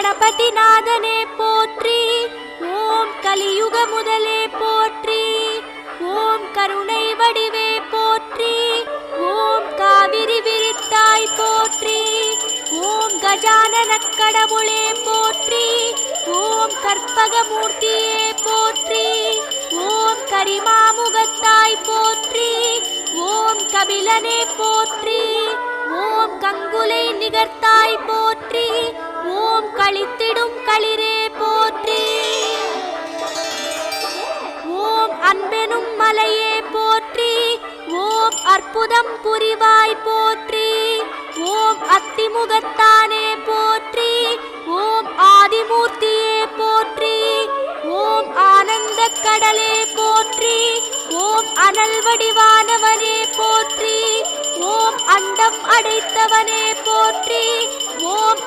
கணபதிநாதனே போற்றி. ஓம் கலியுக முதலே போற்றி. ஓம் கருணை வடிவே போற்றி. ஓம் காவிரி விரித்தாய் போற்றி. ஓம் கஜானன கடவுளே போற்றி. ஓம் கற்பகமூர்த்தியே போற்றி. ஓம் கரிமாமுகத்தாய் போற்றி. ஓம் கபிலனே போற்றி. ஓம் கங்குலை நிகர்த்தாய் போற்றி. ஓம் களித்திடும் களிரே போற்றி. ஓம் அன்பெனும் மலையே போற்றி. ஓம் அற்புதம் புரிவாய் போற்றி. ஓம் அத்திமுகத்தானே போற்றி. ஓம் ஆதிமூர்த்தியே போற்றி. ஓம் ஆனந்த கடலே போற்றி. ஓம் அனல் வடிவானவனே போற்றி. ஓம் அண்டம் அடைத்தவனே போற்றி. ஓம்